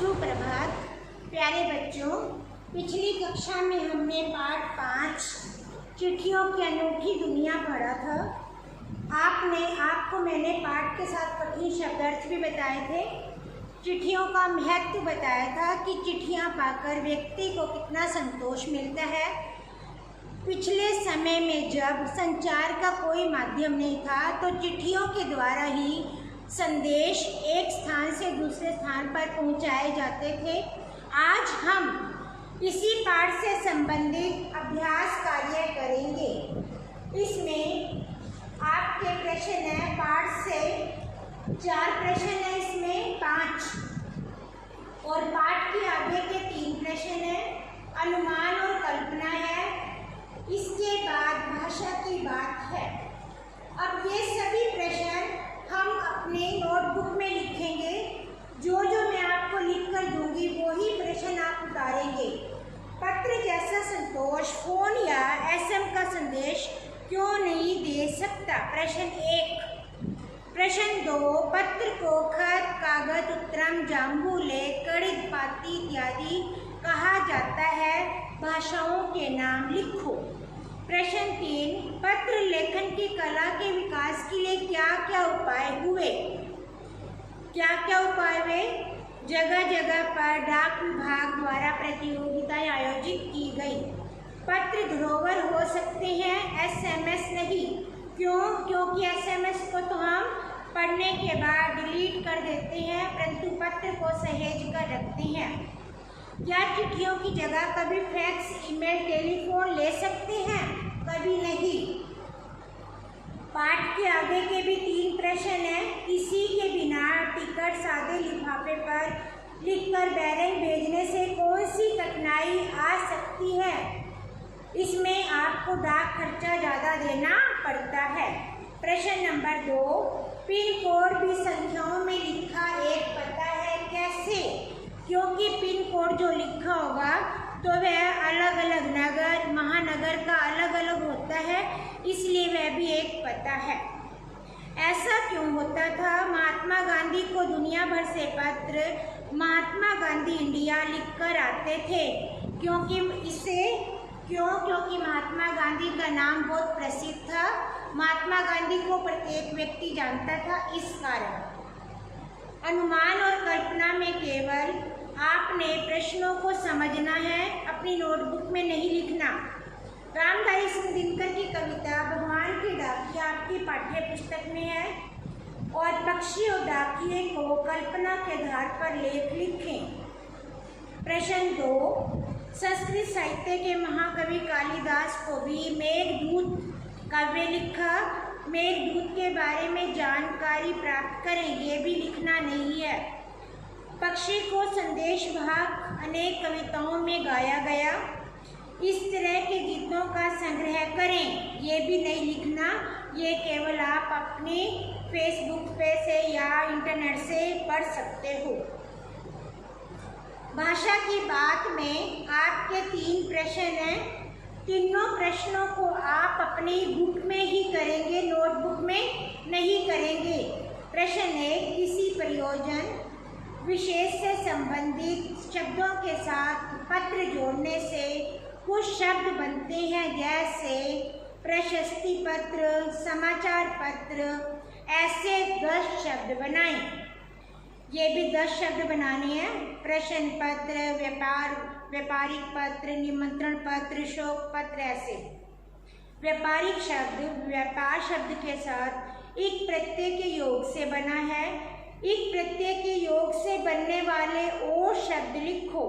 सुप्रभात प्यारे बच्चों। पिछली कक्षा में हमने पाठ 5 चिट्ठियों की अनूठी दुनिया पढ़ा था। आपको मैंने पाठ के साथ कठिन शब्दार्थ भी बताए थे। चिट्ठियों का महत्व बताया था कि चिट्ठियां पाकर व्यक्ति को कितना संतोष मिलता है। पिछले समय में जब संचार का कोई माध्यम नहीं था तो चिट्ठियों के द्वारा ही संदेश एक स्थान से दूसरे स्थान पर पहुंचाए जाते थे। आज हम इसी पाठ से संबंधित अभ्यास कार्य करेंगे। इसमें आपके प्रश्न है, पाठ से 4 प्रश्न है, इसमें 5 और पाठ के आगे के 3 प्रश्न है, अनुमान और कल्पना है। इसके बाद भाषा की बात है। अब ये सभी प्रश्न हम अपने नोटबुक में लिखेंगे। जो मैं आपको लिख कर दूंगी वही प्रश्न आप उतारेंगे। पत्र जैसा संतोष फोन या एसएम का संदेश क्यों नहीं दे सकता? प्रश्न 1। प्रश्न 2, पत्र को खत, कागज, उत्तरम, जाम्बू लेख, कड़ित, पाती इत्यादि कहा जाता है। भाषाओं के नाम लिखो। प्रश्न 3, पत्र लेखन की कला के विकास के लिए क्या क्या उपाय हुए? जगह जगह पर डाक विभाग द्वारा प्रतियोगिताएं आयोजित की गई। पत्र धरोहर हो सकते हैं, एसएमएस नहीं। क्यों? क्योंकि एसएमएस को तो हम पढ़ने के बाद डिलीट कर देते हैं, परंतु पत्र को सहेज कर रखते हैं। क्या चिट्ठियों की जगह कभी फैक्स, ईमेल, टेलीफोन ले सकते हैं? कभी नहीं। पाठ के आगे के भी 3 प्रश्न हैं। किसी के बिना टिकट सादे लिफाफे पर लिखकर बैरंग भेजने से कौन सी कठिनाई आ सकती है? इसमें आपको डाक खर्चा ज़्यादा देना पड़ता है। प्रश्न नंबर 2, पिन कोड भी संख्याओं में लिखा एक पता है, कैसे? क्योंकि पिन कोड जो लिखा होगा तो वह अलग अलग नगर, महानगर का अलग अलग होता है, इसलिए वह भी एक पता है। ऐसा क्यों होता था? महात्मा गांधी को दुनिया भर से पत्र महात्मा गांधी इंडिया लिखकर आते थे। क्योंकि महात्मा गांधी का नाम बहुत प्रसिद्ध था। महात्मा गांधी को प्रत्येक व्यक्ति जानता था, इस कारण। अनुमान और कल्पना में केवल आपने प्रश्नों को समझना है, अपनी नोटबुक में नहीं लिखना। रामधारी सिंह दिनकर की कविता भगवान की डाकिया आपकी पाठ्य पुस्तक में है। और पक्षी और डाकिये को कल्पना के आधार पर लेख लिखें। प्रश्न 2, संस्कृत साहित्य के महाकवि कालिदास को भी मेघदूत काव्य लिखा। मेघदूत के बारे में जानकारी प्राप्त करें, ये भी लिखना नहीं है। पक्षी को संदेश भाग अनेक कविताओं में गाया गया। इस तरह के गीतों का संग्रह करें, ये भी नहीं लिखना। ये केवल आप अपने फेसबुक पे से या इंटरनेट से पढ़ सकते हो। भाषा की बात में आपके 3 प्रश्न हैं। तीनों प्रश्नों को आप अपनी बुक में ही करेंगे, नोटबुक में नहीं करेंगे। प्रश्न 1, किसी प्रयोजन विशेष से संबंधित शब्दों के साथ पत्र जोड़ने से कुछ शब्द बनते हैं, जैसे प्रशस्ति पत्र, समाचार पत्र। ऐसे 10 शब्द बनाएं। ये भी 10 शब्द बनाने हैं। प्रश्न पत्र, व्यापारिक पत्र, निमंत्रण पत्र, शोक पत्र। ऐसे व्यापारिक शब्द व्यापार शब्द के साथ एक प्रत्यय के योग से बना है। एक प्रत्यय के योग से बनने वाले और शब्द लिखो,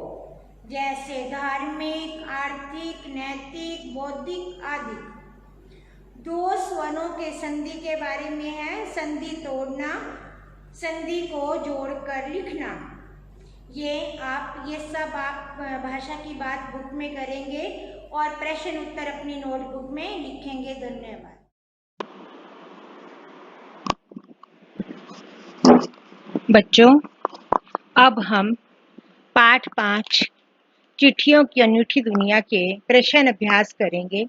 जैसे धार्मिक, आर्थिक, नैतिक, बौद्धिक आदि। 2 स्वरों के संधि के बारे में है। संधि तोड़ना, संधि को जोड़कर लिखना। ये सब आप भाषा की बात बुक में करेंगे और प्रश्न उत्तर अपनी नोटबुक में लिखेंगे। धन्यवाद। बच्चों, अब हम पाठ 5 चिट्ठियों की अनूठी दुनिया के प्रश्न अभ्यास करेंगे।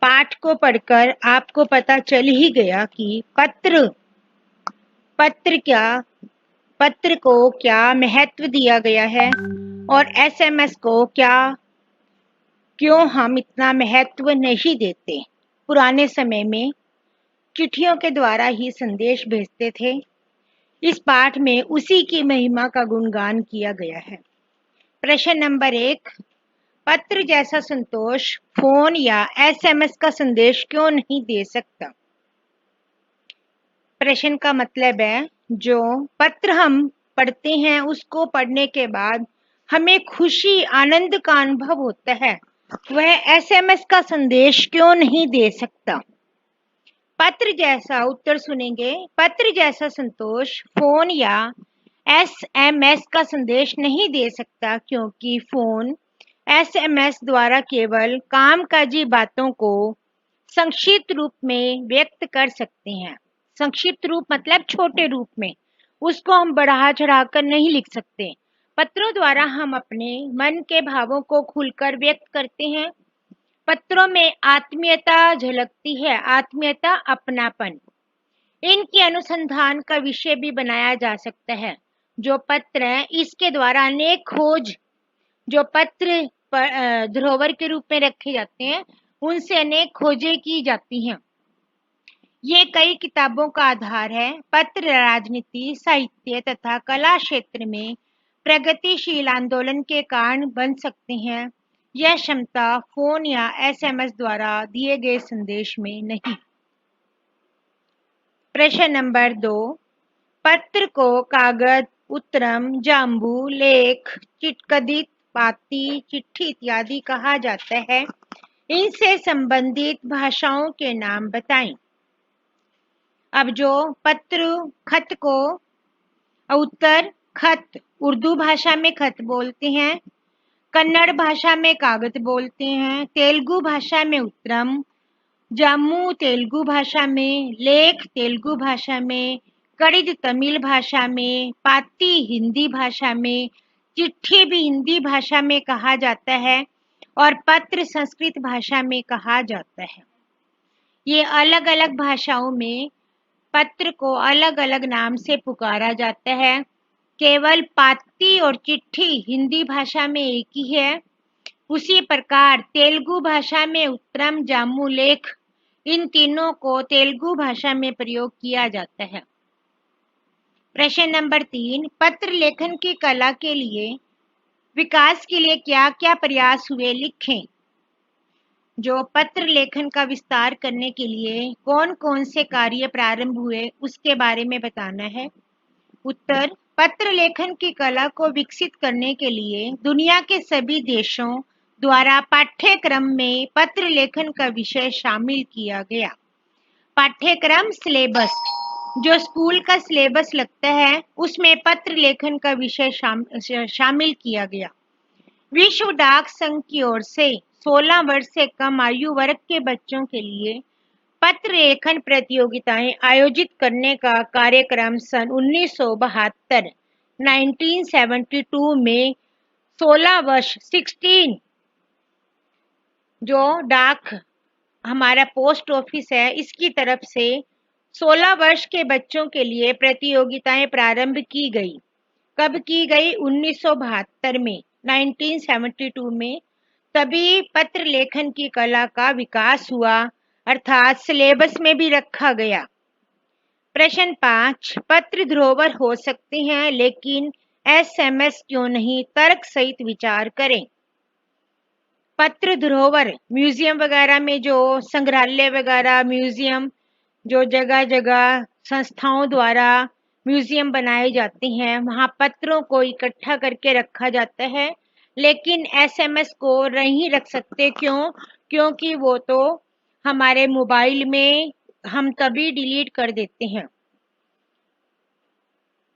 पाठ को पढ़कर आपको पता चल ही गया कि पत्र पत्र को क्या महत्व दिया गया है और एसएमएस को क्यों हम इतना महत्व नहीं देते। पुराने समय में चिट्ठियों के द्वारा ही संदेश भेजते थे। इस पाठ में उसी की महिमा का गुणगान किया गया है। प्रश्न नंबर 1, पत्र जैसा संतोष फोन या एसएमएस का संदेश क्यों नहीं दे सकता। प्रश्न का मतलब है जो पत्र हम पढ़ते हैं उसको पढ़ने के बाद हमें खुशी आनंद का अनुभव होता है, वह एसएमएस का संदेश क्यों नहीं दे सकता। पत्र जैसा उत्तर सुनेंगे। पत्र जैसा संतोष फोन या एसएमएस का संदेश नहीं दे सकता क्योंकि फोन एसएमएस द्वारा केवल कामकाजी बातों को संक्षिप्त रूप में व्यक्त कर सकते हैं। संक्षिप्त रूप मतलब छोटे रूप में, उसको हम बढ़ा चढ़ाकर नहीं लिख सकते। पत्रों द्वारा हम अपने मन के भावों को खुलकर व्यक्त करते हैं। पत्रों में आत्मीयता झलकती है, आत्मीयता, अपनापन। इनके अनुसंधान का विषय भी बनाया जा सकता है। जो पत्र है इसके द्वारा अनेक खोज, जो पत्र धरोहर के रूप में रखे जाते हैं उनसे अनेक खोजें की जाती हैं। ये कई किताबों का आधार है। पत्र राजनीति, साहित्य तथा कला क्षेत्र में प्रगतिशील आंदोलन के कारण बन सकते हैं। यह क्षमता फोन या एसएमएस द्वारा दिए गए संदेश में नहीं। प्रश्न नंबर 2, पत्र को कागज, उत्तरम, जांबू, लेख, चिटकदित, पाती, चिट्ठी इत्यादि कहा जाता है। इनसे संबंधित भाषाओं के नाम बताएं। अब जो पत्र, खत को उत्तर, खत उर्दू भाषा में खत बोलते हैं, कन्नड़ भाषा में कागज बोलते हैं, तेलुगु भाषा में उत्तरम, जामू तेलुगु भाषा में, लेख तेलुगु भाषा में, कड़िद तमिल भाषा में, पाती हिंदी भाषा में, चिट्ठी भी हिंदी भाषा में कहा जाता है और पत्र संस्कृत भाषा में कहा जाता है। ये अलग अलग भाषाओं में पत्र को अलग अलग नाम से पुकारा जाता है। केवल पाती और चिट्ठी हिंदी भाषा में एक ही है। उसी प्रकार तेलुगु भाषा में उत्तरम, जामू, लेख, इन तीनों को तेलुगु भाषा में प्रयोग किया जाता है। प्रश्न नंबर 3, पत्र लेखन की कला के लिए विकास के लिए क्या क्या प्रयास हुए, लिखें। जो पत्र लेखन का विस्तार करने के लिए कौन कौन से कार्य प्रारंभ हुए उसके बारे में बताना है। उत्तर, पत्र लेखन की कला को विकसित करने के लिए दुनिया के सभी देशों द्वारा पाठ्यक्रम में पत्र लेखन का विषय शामिल किया गया। पाठ्यक्रम सिलेबस, जो स्कूल का सिलेबस लगता है उसमें पत्र लेखन का विषय शामिल किया गया। विश्व डाक संघ की ओर से 16 वर्ष से कम आयु वर्ग के बच्चों के लिए पत्र लेखन प्रतियोगिताएं आयोजित करने का कार्यक्रम सन 1972 में 16 वर्ष 16 जो डाक हमारा पोस्ट ऑफिस है इसकी तरफ से 16 वर्ष के बच्चों के लिए प्रतियोगिताएं प्रारंभ की गई। कब की गई? 1972 में, 1972 में। तभी पत्र लेखन की कला का विकास हुआ, अर्थात सिलेबस में भी रखा गया। प्रश्न 5, पत्र धरोहर हो सकते हैं लेकिन एसएमएस क्यों नहीं? तर्क सहित विचार करें। पत्र धरोहर म्यूजियम वगैरह में, जो संग्रहालय वगैरह, म्यूजियम, जो जगह जगह संस्थाओं द्वारा म्यूजियम बनाए जाते हैं वहां पत्रों को इकट्ठा करके रखा जाता है, लेकिन एसएमएस को नहीं रख सकते। क्यों? क्योंकि वो तो हमारे मोबाइल में हम तभी डिलीट कर देते हैं।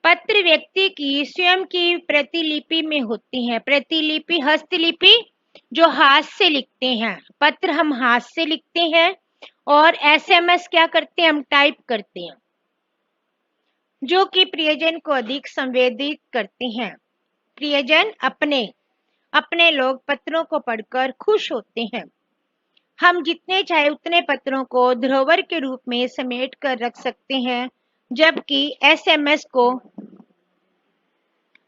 पत्र व्यक्ति की स्वयं की प्रतिलिपि में होती है। प्रतिलिपि, हस्तलिपि, जो हाथ से लिखते हैं। पत्र हम हाथ से लिखते हैं और एसएमएस क्या करते हैं? हम टाइप करते हैं, जो कि प्रियजन को अधिक संवेदित करते हैं। प्रियजन अपने लोग पत्रों को पढ़कर खुश होते हैं। हम जितने चाहे उतने पत्रों को धरोहर के रूप में समेट कर रख सकते हैं, जबकि एसएमएस को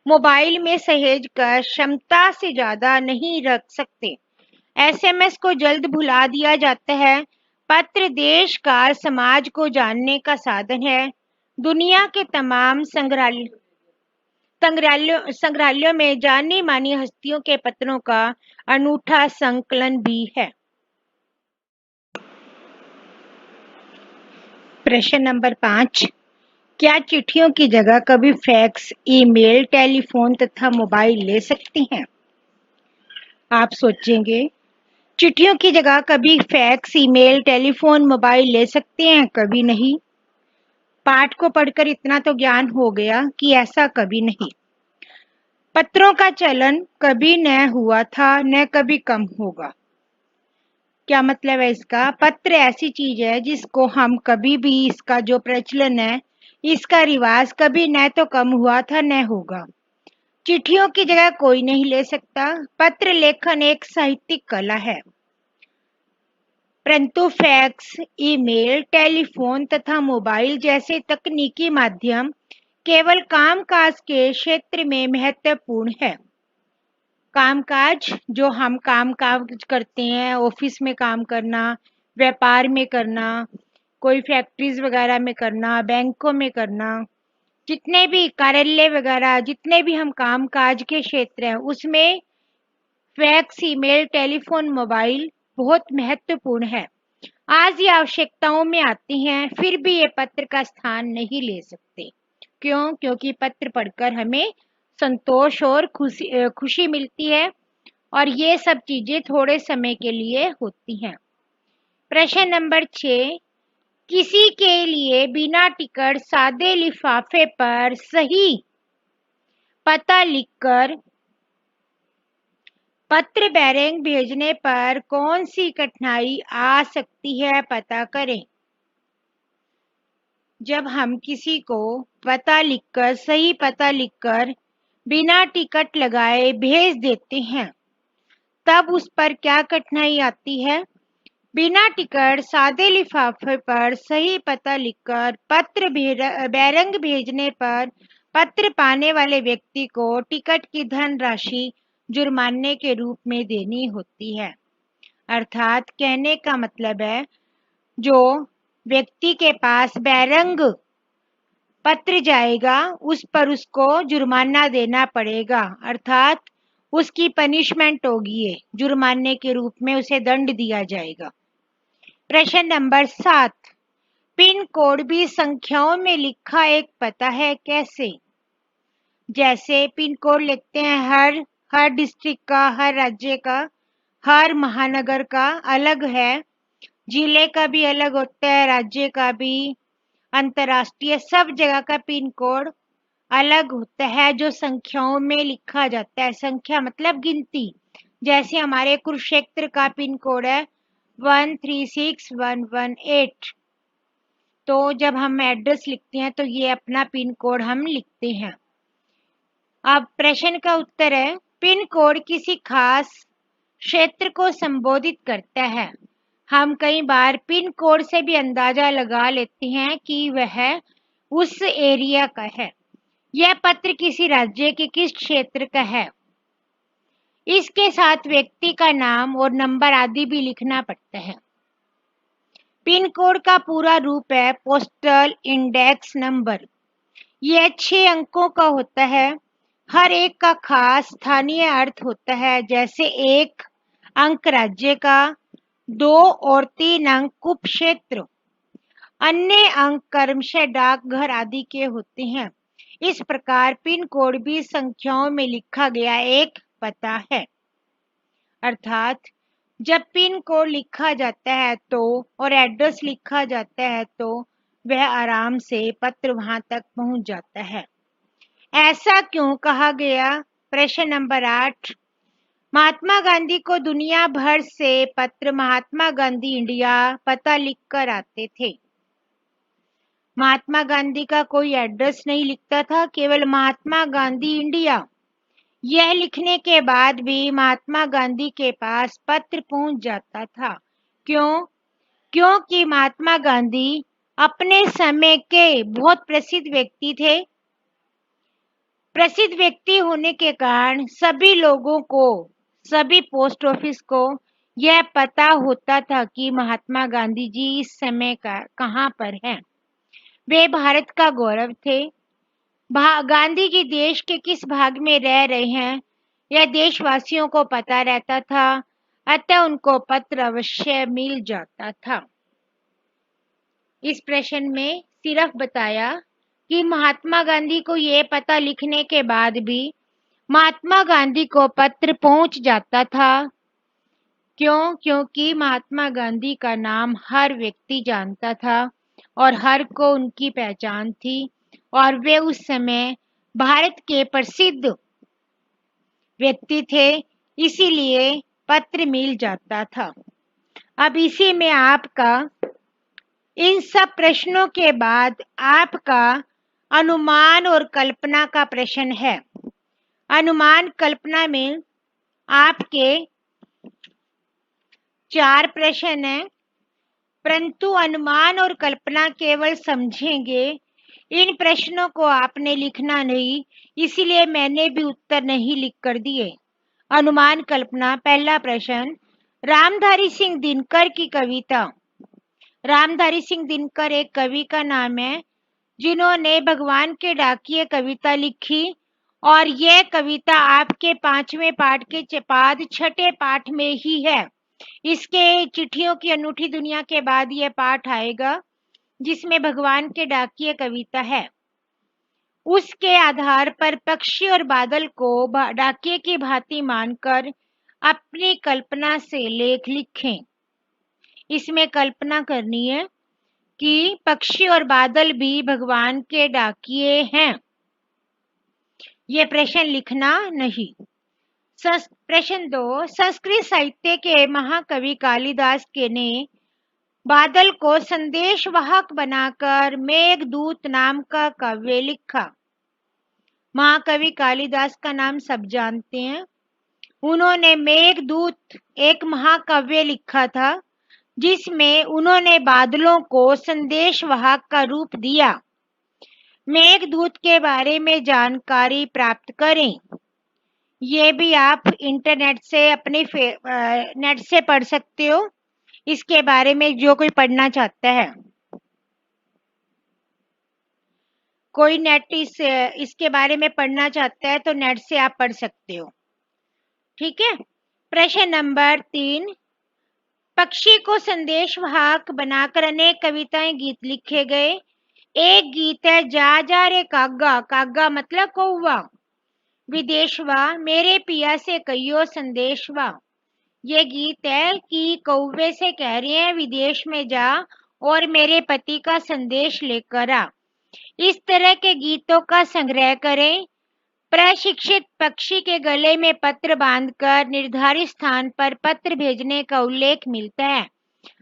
मोबाइल में सहेज कर क्षमता से ज्यादा नहीं रख सकते। एसएमएस को जल्द भुला दिया जाता है। पत्र देश काल समाज को जानने का साधन है। दुनिया के तमाम संग्रहालयों में जानी मानी हस्तियों के पत्रों का अनूठा संकलन भी है। प्रश्न नंबर 5, क्या चिट्ठियों की जगह कभी फैक्स, ईमेल, टेलीफोन तथा मोबाइल ले सकती हैं? आप सोचेंगे, चिट्ठियों की जगह कभी फैक्स, ईमेल, टेलीफोन, मोबाइल ले सकते हैं? कभी नहीं। पाठ को पढ़कर इतना तो ज्ञान हो गया कि ऐसा कभी नहीं। पत्रों का चलन कभी न हुआ था, न कभी कम होगा। क्या मतलब है इसका? पत्र ऐसी चीज है जिसको हम कभी भी, इसका जो प्रचलन है, इसका रिवाज कभी न तो कम हुआ था न होगा। चिट्ठियों की जगह कोई नहीं ले सकता। पत्र लेखन एक साहित्यिक कला है, परंतु फैक्स, ईमेल, टेलीफोन तथा मोबाइल जैसे तकनीकी माध्यम केवल कामकाज के क्षेत्र में महत्वपूर्ण है। कामकाज, जो हम कामकाज करते हैं, ऑफिस में काम करना, व्यापार में करना, कोई फैक्ट्रीज वगैरह में करना, बैंकों में करना, जितने भी कार्यालय वगैरह, जितने भी हम कामकाज के क्षेत्र हैं, उसमें फैक्स, ईमेल, टेलीफोन, मोबाइल बहुत महत्वपूर्ण है। आज ये आवश्यकताओं में आती हैं, फिर भी ये पत्र का स्थान नहीं ले सकते। क्यों? क्योंकि पत्र पढ़कर हमें संतोष और खुशी मिलती है, और ये सब चीजें थोड़े समय के लिए होती हैं। प्रश्न नंबर 6, किसी के लिए बिना टिकट सादे लिफाफे पर सही पता लिखकर पत्र बैरंग भेजने पर कौन सी कठिनाई आ सकती है, पता करें। जब हम किसी को पता लिखकर, सही पता लिखकर बिना टिकट लगाए भेज देते हैं, तब उस पर क्या कठिनाई आती है? बिना टिकट सादे लिफाफे पर सही पता लिखकर पत्र बैरंग भेजने पर पत्र पाने वाले व्यक्ति को टिकट की धनराशि जुर्माने के रूप में देनी होती है। अर्थात कहने का मतलब है, जो व्यक्ति के पास बैरंग पत्र जाएगा उस पर उसको जुर्माना देना पड़ेगा, अर्थात उसकी पनिशमेंट होगी, ये जुर्माने के रूप में उसे दंड दिया जाएगा। प्रश्न नंबर 7, पिन कोड भी संख्याओं में लिखा एक पता है, कैसे? जैसे पिन कोड लिखते हैं हर डिस्ट्रिक्ट का, हर राज्य का, हर महानगर का अलग है, जिले का भी अलग होता है, राज्य का भी, अंतर्राष्ट्रीय, सब जगह का पिन कोड अलग होता है, जो संख्याओं में लिखा जाता है। संख्या मतलब गिनती। जैसे हमारे कुरुक्षेत्र का पिन कोड है 136118, तो जब हम एड्रेस लिखते हैं तो ये अपना पिन कोड हम लिखते हैं। अब प्रश्न का उत्तर है, पिन कोड किसी खास क्षेत्र को संबोधित करता है। हम कई बार पिन कोड से भी अंदाजा लगा लेते हैं कि वह उस एरिया का है। यह पत्र किसी राज्य के किस क्षेत्र का है। इसके साथ व्यक्ति का नाम और नंबर आदि भी लिखना पड़ता है। पिन कोड का पूरा रूप है पोस्टल इंडेक्स नंबर। यह 6 अंकों का होता है। हर एक का खास स्थानीय अर्थ होता है, जैसे 1 अंक राज्य का, 2 और 3 अंक उप क्षेत्र, अन्य अंक क्रमशः डाकघर आदि के होते हैं। इस प्रकार पिन कोड भी संख्याओं में लिखा गया एक पता है। अर्थात जब पिन कोड लिखा जाता है तो, और एड्रेस लिखा जाता है तो, वह आराम से पत्र वहां तक पहुंच जाता है। ऐसा क्यों कहा गया? प्रश्न नंबर 8, महात्मा गांधी को दुनिया भर से पत्र महात्मा गांधी इंडिया पता लिखकर आते थे। महात्मा गांधी का कोई एड्रेस नहीं लिखता था, केवल महात्मा गांधी इंडिया। यह लिखने के बाद भी महात्मा गांधी के पास पत्र पहुंच जाता था। क्यों? क्योंकि महात्मा गांधी अपने समय के बहुत प्रसिद्ध व्यक्ति थे। प्रसिद्ध व्यक्ति होने के कारण सभी लोगों को, सभी पोस्ट ऑफिस को यह पता होता था कि महात्मा गांधी जी इस समय कहाँ पर हैं। वे भारत का गौरव थे। गांधी जी देश के किस भाग में रह रहे हैं यह देशवासियों को पता रहता था, अतः उनको पत्र अवश्य मिल जाता था। इस प्रश्न में सिर्फ बताया कि महात्मा गांधी को ये पता लिखने के बाद भी महात्मा गांधी को पत्र पहुंच जाता था। क्यों? क्योंकि महात्मा गांधी का नाम हर व्यक्ति जानता था और हर को उनकी पहचान थी और वे उस समय भारत के प्रसिद्ध व्यक्ति थे, इसीलिए पत्र मिल जाता था। अब इसी में आपका इन सब प्रश्नों के बाद आपका अनुमान और कल्पना का प्रश्न है। अनुमान कल्पना में आपके 4 प्रश्न हैं, परंतु अनुमान और कल्पना केवल समझेंगे। इन प्रश्नों को आपने लिखना नहीं, इसीलिए मैंने भी उत्तर नहीं लिख कर दिए। अनुमान कल्पना, पहला प्रश्न, रामधारी सिंह दिनकर की कविता। रामधारी सिंह दिनकर एक कवि का नाम है जिन्होंने भगवान के डाकिए कविता लिखी और यह कविता आपके 5वें पाठ के बाद 6ठे पाठ में ही है। इसके चिट्ठियों की अनूठी दुनिया के बाद यह पाठ आएगा जिसमें भगवान के डाकिए कविता है। उसके आधार पर पक्षी और बादल को डाकिए की भांति मानकर अपनी कल्पना से लेख लिखें। इसमें कल्पना करनी है कि पक्षी और बादल भी भगवान के डाकिए हैं। ये प्रश्न लिखना नहीं। प्रश्न 2, संस्कृत साहित्य के महाकवि कालिदास के ने बादल को संदेशवाहक बनाकर मेघदूत नाम का काव्य लिखा। महाकवि कालिदास का नाम सब जानते हैं। उन्होंने मेघदूत एक महाकाव्य लिखा था जिसमें उन्होंने बादलों को संदेशवाहक का रूप दिया। मेघदूत के बारे में जानकारी प्राप्त करें। ये भी आप इंटरनेट से अपने नेट से पढ़ सकते हो, इसके बारे में जो कोई पढ़ना चाहता है। कोई नेट इसके बारे में पढ़ना चाहता है तो नेट से आप पढ़ सकते हो। ठीक है। प्रश्न नंबर 3, पक्षी को संदेशवाहक बनाकर अनेक कविताएं गीत लिखे गए। एक गीत है जा जा रे कागा, कागा मतलब कौवा, विदेशवा मेरे पिया से कहियो संदेशवा। ये गीत है कि कौवे से कह रहे हैं विदेश में जा और मेरे पति का संदेश लेकर आ। इस तरह के गीतों का संग्रह करें। प्रशिक्षित पक्षी के गले में पत्र बांधकर निर्धारित स्थान पर पत्र भेजने का उल्लेख मिलता है।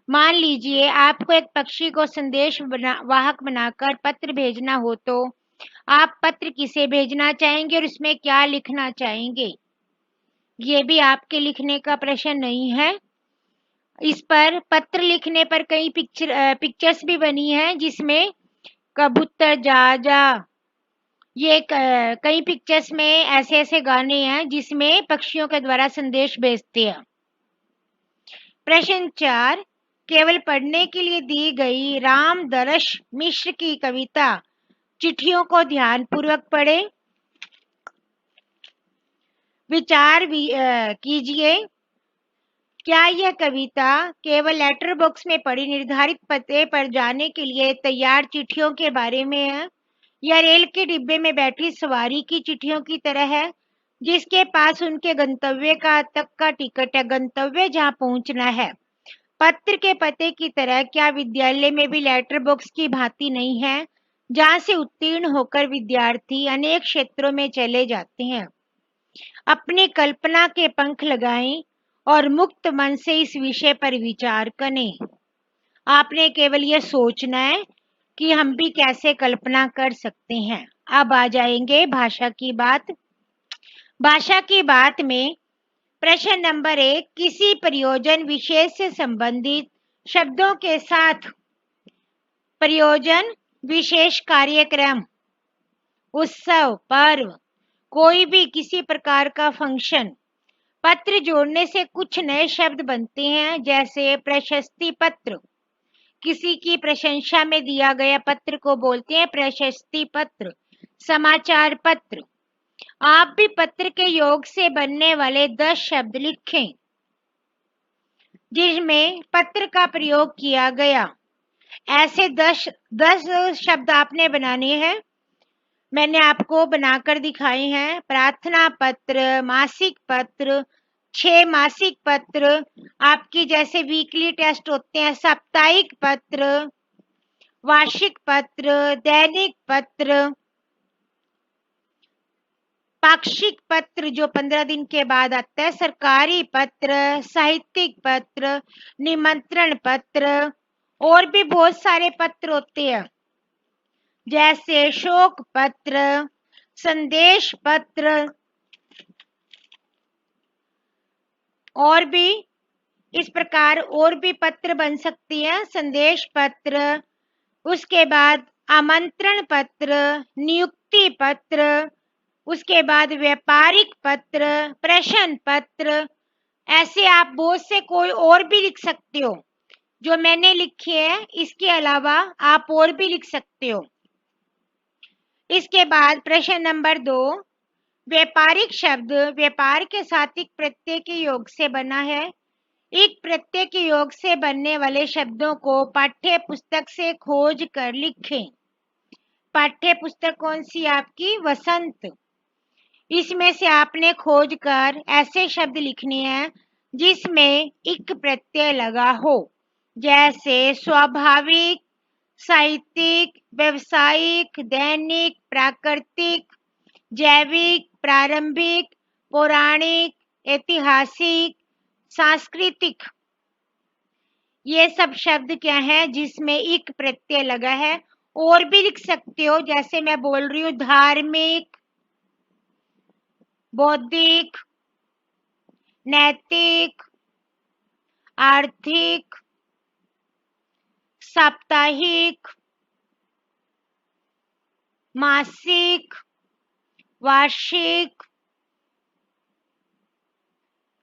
मान लीजिए आपको एक पक्षी को संदेश वाहक बनाकर पत्र भेजना हो तो आप पत्र किसे भेजना चाहेंगे और उसमें क्या लिखना चाहेंगे? ये भी आपके लिखने का प्रश्न नहीं है। इस पर पत्र लिखने पर कई पिक्चर्स भी बनी है जिसमें कबूतर जा जा, ये कई पिक्चर्स में ऐसे ऐसे गाने हैं जिसमें पक्षियों के द्वारा संदेश भेजते हैं। प्रश्न 4, केवल पढ़ने के लिए दी गई रामदर्श मिश्र की कविता चिट्ठियों को ध्यान पूर्वक पढ़े, विचार कीजिए। क्या यह कविता केवल लेटर बॉक्स में पड़ी निर्धारित पते पर जाने के लिए तैयार चिट्ठियों के बारे में है या रेल के डिब्बे में बैठी सवारी की चिट्ठियों की तरह है जिसके पास उनके गंतव्य तक का टिकट है, गंतव्य जहां पहुंचना है? पत्र के पते की तरह क्या विद्यालय में भी लेटर बॉक्स की भांति नहीं है जहां से उत्तीर्ण होकर विद्यार्थी अनेक क्षेत्रों में चले जाते हैं? अपनी कल्पना के पंख लगाएं और मुक्त मन से इस विषय पर विचार करें। आपने केवल यह सोचना है कि हम भी कैसे कल्पना कर सकते हैं। अब आ जाएंगे भाषा की बात। भाषा की बात में प्रश्न नंबर 1, किसी प्रयोजन विशेष से संबंधित शब्दों के साथ प्रयोजन विशेष कार्यक्रम, उत्सव, पर्व, कोई भी किसी प्रकार का फंक्शन। पत्र जोड़ने से कुछ नए शब्द बनते हैं, जैसे प्रशस्ति पत्र। किसी की प्रशंसा में दिया गया पत्र को बोलते हैं प्रशस्ति पत्र। समाचार पत्र। आप भी पत्र के योग से बनने वाले 10 शब्द लिखें जिसमें पत्र का प्रयोग किया गया। ऐसे 10 शब्द आपने बनाने हैं, मैंने आपको बनाकर दिखाए हैं। प्रार्थना पत्र, मासिक पत्र, 6 मासिक पत्र, आपकी जैसे वीकली टेस्ट होते हैं, साप्ताहिक पत्र, वार्षिक पत्र, दैनिक पत्र, पाक्षिक पत्र जो 15 दिन के बाद आता है, सरकारी पत्र, साहित्यिक पत्र, निमंत्रण पत्र, और भी बहुत सारे पत्र होते हैं, जैसे शोक पत्र, संदेश पत्र, और भी इस प्रकार और भी पत्र बन सकती है। संदेश पत्र, उसके बाद आमंत्रण पत्र, नियुक्ति पत्र, उसके बाद व्यापारिक पत्र, प्रश्न पत्र। ऐसे आप बहुत से कोई और भी लिख सकते हो, जो मैंने लिखे हैं इसके अलावा आप और भी लिख सकते हो। इसके बाद प्रश्न नंबर 2, व्यापारिक शब्द व्यापार के साथ एक प्रत्यय के योग से बना है। एक प्रत्यय के योग से बनने वाले शब्दों को पाठ्य पुस्तक से खोज कर लिखें। पाठ्य पुस्तक कौन सी आपकी? वसंत। इसमें से आपने खोज कर ऐसे शब्द लिखने हैं जिसमें इक प्रत्यय लगा हो, जैसे स्वाभाविक, साहित्यिक, व्यवसायिक, दैनिक, प्राकृतिक, जैविक, प्रारंभिक, पौराणिक, ऐतिहासिक, सांस्कृतिक। ये सब शब्द क्या है जिसमें इक प्रत्यय लगा है। और भी लिख सकते हो, जैसे मैं बोल रही हूँ धार्मिक, बौद्धिक, नैतिक, आर्थिक, साप्ताहिक, मासिक, वार्षिक।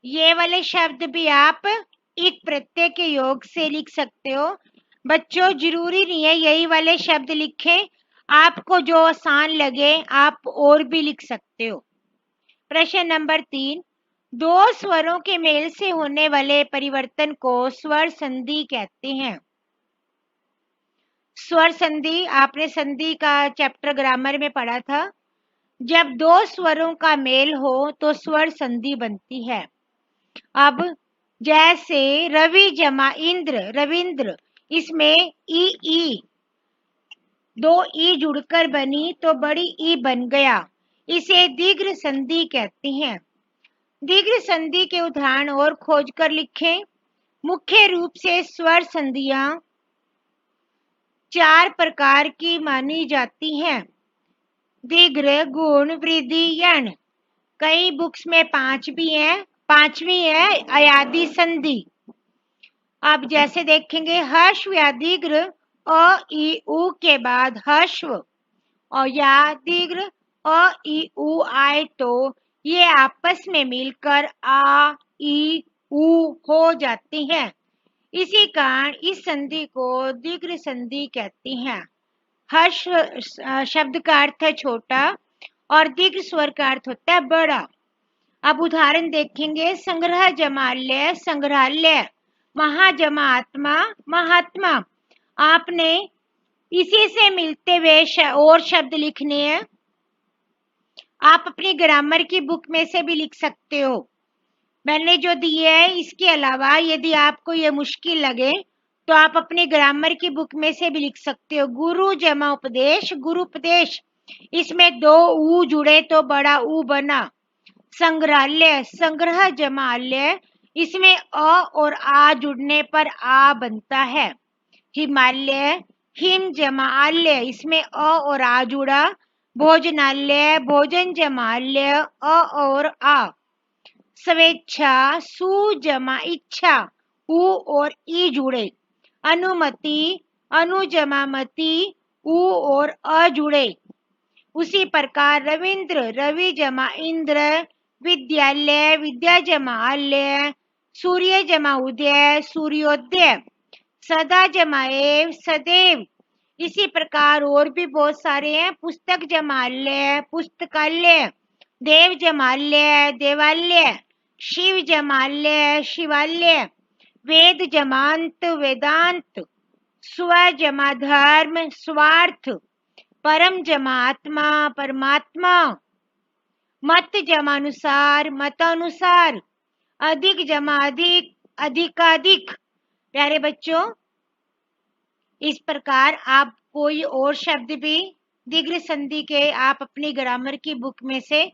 ये वाले शब्द भी आप एक प्रत्यय के योग से लिख सकते हो। बच्चों, जरूरी नहीं है यही वाले शब्द लिखें, आपको जो आसान लगे आप और भी लिख सकते हो। प्रश्न नंबर 3, 2 स्वरों के मेल से होने वाले परिवर्तन को स्वर संधि कहते हैं। स्वर संधि आपने संधि का चैप्टर ग्रामर में पढ़ा था। जब 2 स्वरों का मेल हो तो स्वर संधि बनती है। अब जैसे रवि जमा इंद्र, रविंद्र, इसमें ई 2 ई जुड़कर बनी तो बड़ी ई बन गया, इसे दीर्घ संधि कहते हैं। दीर्घ संधि के उदाहरण और खोजकर लिखें। मुख्य रूप से स्वर संधियां 4 प्रकार की मानी जाती हैं। दीर्घ, गुण, वृद्धि, यण। कई बुक्स में 5 भी है, 5वीं है अयादि संधि। अब जैसे देखेंगे हर्ष या दीर्घ अ ई उ के बाद हर्षव, और या दीर्घ अ ई उ आए तो ये आपस में मिलकर आ ई उ हो जाते हैं। इसी कारण इस संधि को दीर्घ संधि कहते हैं। हर्ष शब्द का अर्थ है छोटा और दीर्घ स्वर का अर्थ होता है बड़ा। अब उदाहरण देखेंगे। संग्रह जमालय, संग्रहालय। महा जमा आत्मा, महात्मा। आपने इसी से मिलते हुए और शब्द लिखने हैं। आप अपनी ग्रामर की बुक में से भी लिख सकते हो, मैंने जो दिए है। इसके अलावा यदि आपको ये मुश्किल लगे तो आप अपनी ग्रामर की बुक में से भी लिख सकते हो। गुरु जमा उपदेश, गुरुपदेश। इसमें 2 ऊ जुड़े तो बड़ा ऊ बना। संग्रहालय, संग्रह जमालय, इसमें अ और आ जुड़ने पर आ बनता है। हिमालय, हिम जमालय, इसमें अ और आ जुड़ा। भोजनालय, भोजन जमालय, अ और आ। स्वेच्छा, सु जमा इच्छा, उ और ई जुड़े। अनुमति, अनु जमा मति, उ और अ जुड़े। उसी प्रकार रविंद्र, रवि जमा इंद्र, विद्यालय, विद्या जमा आलय, सूर्य जमा उदय, सूर्योदय, सदा जमा एव, सदैव। इसी प्रकार और भी बहुत सारे हैं। पुस्तक जमालय, पुस्तकालय, देव जमालय, देवालय, शिव जमालय, शिवालय, वेद जमांत, वेदांत, स्व जमा धर्म, स्वार्थ, परम जमा आत्मा, परमात्मा, मत जमा अनुसार, मतानुसार, अधिक जमा अधिक, अधिकाधिक। प्यारे बच्चों, इस प्रकार आप कोई और शब्द भी दीर्घ संधि के आप अपनी ग्रामर की बुक में से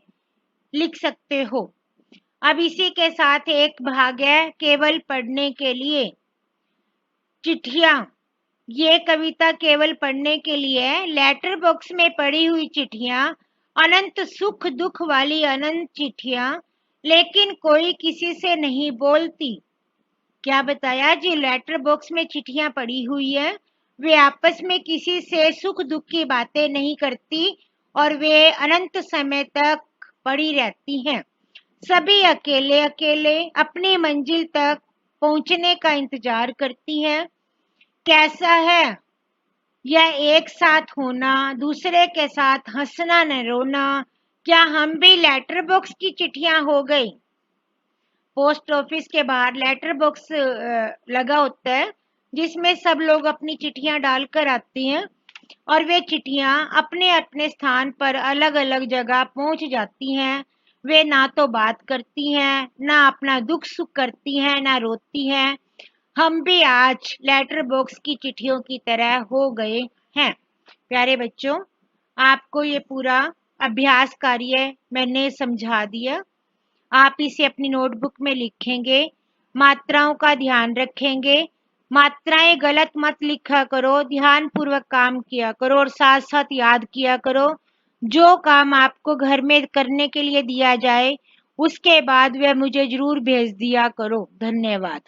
लिख सकते हो। अब इसी के साथ एक भाग है केवल पढ़ने के लिए, चिट्ठियां। ये कविता केवल पढ़ने के लिए है। लेटर बॉक्स में पड़ी हुई चिट्ठियां, अनंत सुख दुख वाली अनंत चिट्ठियां, लेकिन कोई किसी से नहीं बोलती। क्या बताया जी? लेटर बॉक्स में चिट्ठियां पड़ी हुई है, वे आपस में किसी से सुख दुख की बातें नहीं करती और वे अनंत समय तक पड़ी रहती हैं। सभी अकेले अकेले अपनी मंजिल तक पहुंचने का इंतजार करती हैं। कैसा है यह एक साथ होना, दूसरे के साथ हंसना न रोना। क्या हम भी लेटर बॉक्स की चिट्ठियां हो गई? पोस्ट ऑफिस के बाहर लेटर बॉक्स लगा होता है, जिसमें सब लोग अपनी चिट्ठियां डालकर आते हैं और वे चिट्ठियां अपने अपने स्थान पर अलग अलग जगह पहुंच जाती हैं। वे ना तो बात करती हैं, ना अपना दुख सुख करती हैं, ना रोती हैं। हम भी आज लेटर बॉक्स की चिट्ठियों की तरह हो गए हैं। प्यारे बच्चों, आपको ये पूरा अभ्यास कार्य मैंने समझा दिया। आप इसे अपनी नोटबुक में लिखेंगे, मात्राओं का ध्यान रखेंगे। मात्राएं गलत मत लिखा करो, ध्यान पूर्वक काम किया करो और साथ साथ याद किया करो। जो काम आपको घर में करने के लिए दिया जाए, उसके बाद वह मुझे जरूर भेज दिया करो। धन्यवाद।